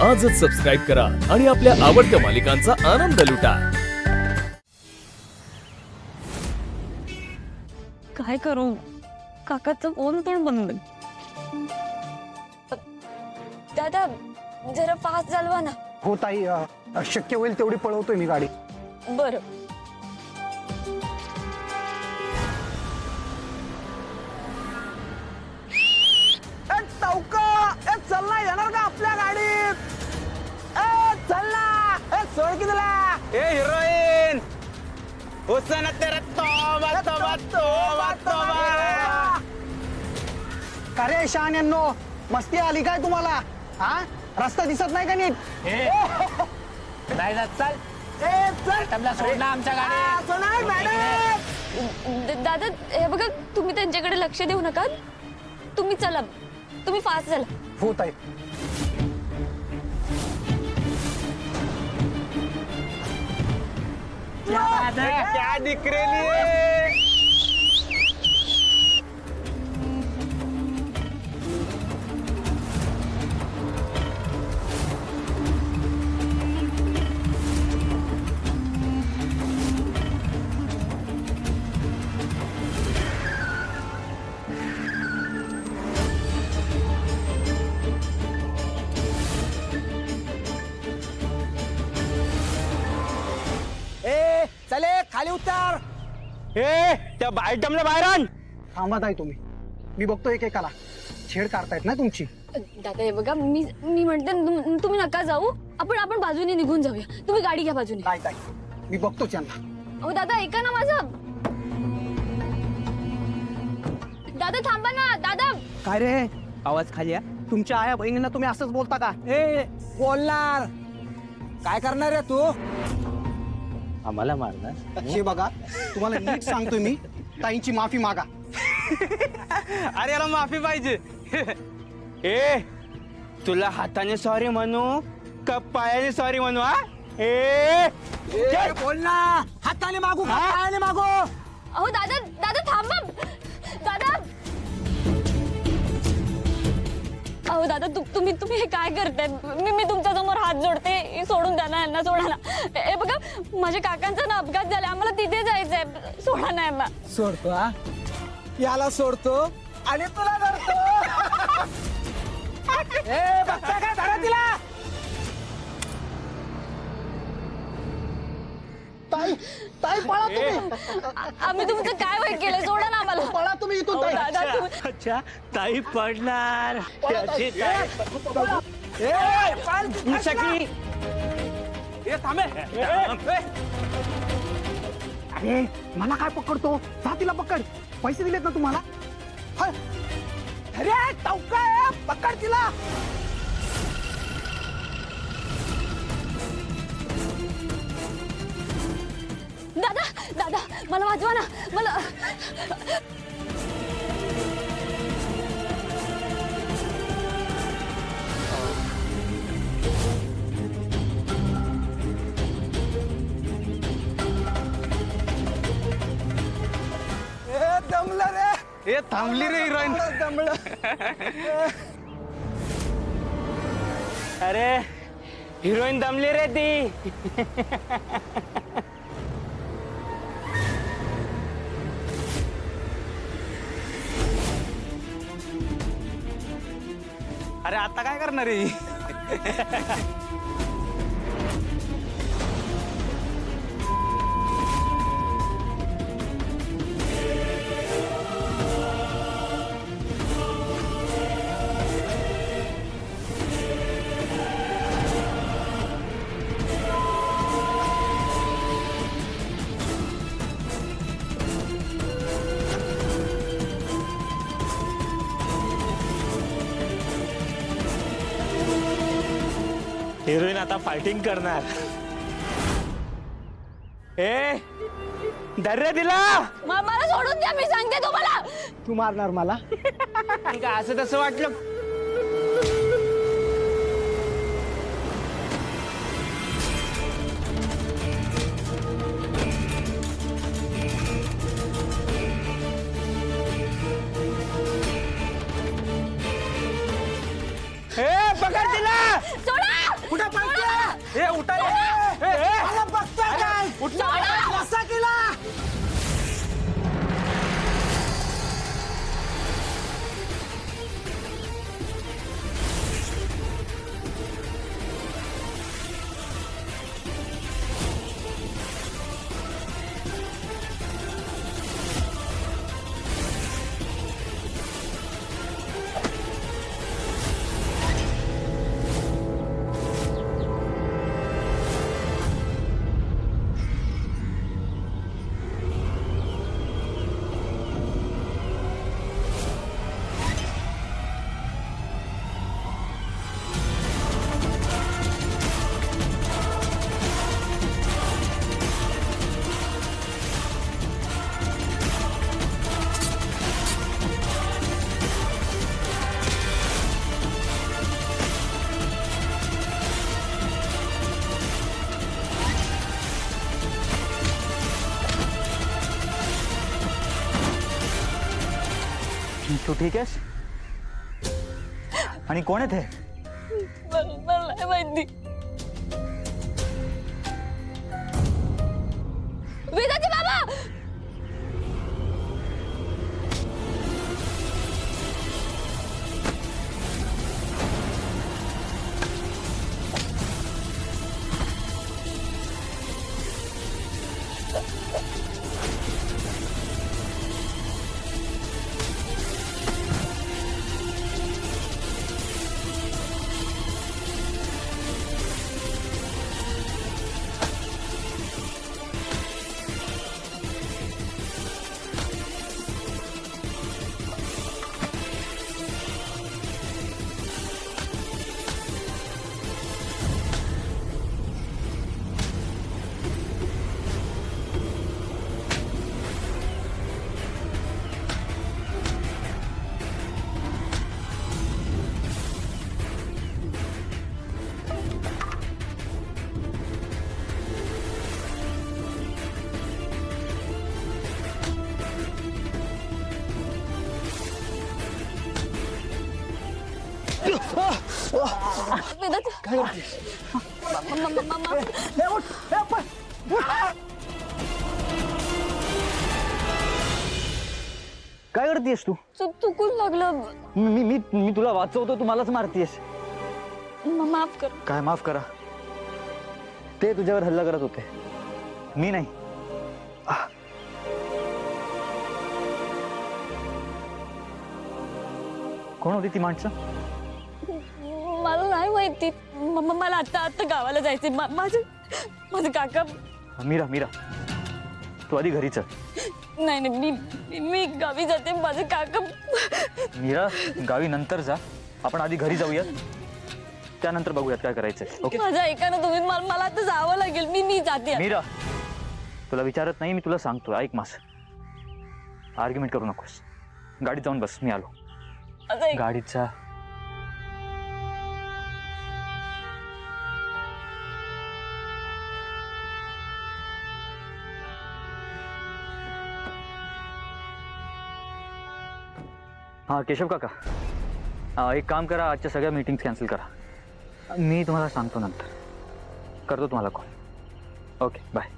आजच सबस्क्राईब करा आणि आपल्या आवडत्या मालिकांचा आनंद लुटा। काय करू, काकाचा फोन पण बंद। दादा जरा फास्ट चालवा ना। हो ताई, शक्य होईल तेवढी पळवतोय मी गाडी। बरं चल ना, येणार का आपल्या गाडीत? चल ना, सोड की तुला। हिरोईन हुसन तेरा तोबा तोबा तोबा तोबा। अरे शहाण्यांनो, मस्ती आली काय तुम्हाला? हा, रस्ता दिसत नाही का नीट? नाही जात, चल चल सोड ना आमच्या दादा हे बघा, तुम्ही त्यांच्याकडे लक्ष देऊ नका। तुम्ही चला, तुम्ही फास्ट चला। हो ताई। क्या दिख रही है? चले खाली उतर। त्या आयटमला बाहेर आण। थांबा ताई तुम्ही, मी बघतो एकेकाला। छेड काढतायत ना तुमची। दादा हे बघा, मी म्हणते तुम्ही नका जाऊ, आपण बाजूने निघून जाऊया। तुम्ही गाडी घ्या बाजूने। नाही ताई, मी बघतोच यांना। अहो दादा ऐका ना माझं। दादा थांबा ना दादा। काय रे, आवाज खाली या। तुमच्या आया बहिणींना तुम्ही असंच बोलता का? बोलणार काय करणार आहे तू? आम्हाला मारणार? हे बघा, तुम्हाला नीट सांगतोय मी, ताईंची माफी मागा। अरे याला माफी पाहिजे। तुला हाताने सॉरी म्हणू का पायाने सॉरी म्हणू? बोल ना, हाताने मागू का पायाने मागू? अहो दादा दादा थांबा दादा। अहो दादा तुम्ही हे काय करताय? मी तुमच्या समोर हात जोडते, सोडून द्या ना यांना, सोडा ना। हे बघा, माझ्या काकांचा ना अपघात झाला, आम्हाला तिथे जायचंय, सोडा ना यांना। सोडतो हा, याला सोडतो आणि तुला धरतो। बघता काय, धरा तिला। ताई ताई पळा तुम्ही। आम्ही तुमचं काय वाईट केलं? सोडा ना आम्हाला। पळा तुम्ही इथून अहो, ताई। दादा तुम्ही अच्छा, ताई पडणार। त्याची ताई- सखी अरे मला काय पकडतो? जा तिला पकड। पैसे दिलेत ना तुम्हाला? हा. अरे टवका आहे, पकड तिला। दादा दादा मला वाचवा ना, मला। दमलं रे। हे थांबली रे हिरोईन। दमलं। अरे हिरोईन दमली रे ती। अरे आता काय करणार आहे? हिरोईन आता फायटिंग करणार। धैर्य दिला। मला सोडून द्या, मी सांगते तुम्हाला। तू मारणार मला? का असं तसं वाटलं? पकड तिला. सोडा. तू ठीक आहेस? आणि कोण आहे ते? मला नाही माहिती. वेदाचे बाबा. वेदाचे काय करतेस? ए, उठ, ए, पळ, उठ. काय करतेस तू? चुकून लागलं. मी मी मी तुला वाचवतो, तू मलाच मारतीयस. माफ कर. काय माफ करा? ते तुझ्यावर हल्ला करत होते, मी नाही. कोण होती ती माणसं? मला नाही माहिती. मला आता गावाला जायचंय. माझं काका. मीरा मीरा, तू आधी घरी चल. नाही मी गावी जाते. माझं काका. मीरा, गावी नंतर जा, आपण आधी घरी जाऊयात, त्यानंतर बघूयात काय करायचंय. ओके? माझं ऐका ना तुम्ही. मला आता जावं लागेल. मी जाते. मीरा, तुला विचारत नाही, मी तुला सांगतो, ऐक माझं. आर्ग्युमेंट करू नकोस. गाडीत जाऊन बस, मी आलो. गाडीचा हा केशव काका, एक काम करा, आजच्या सगळ्या मीटिंग्स कॅन्सल करा. मी तुम्हाला सांगतो नंतर, करतो तुम्हाला कॉल. Okay, bye.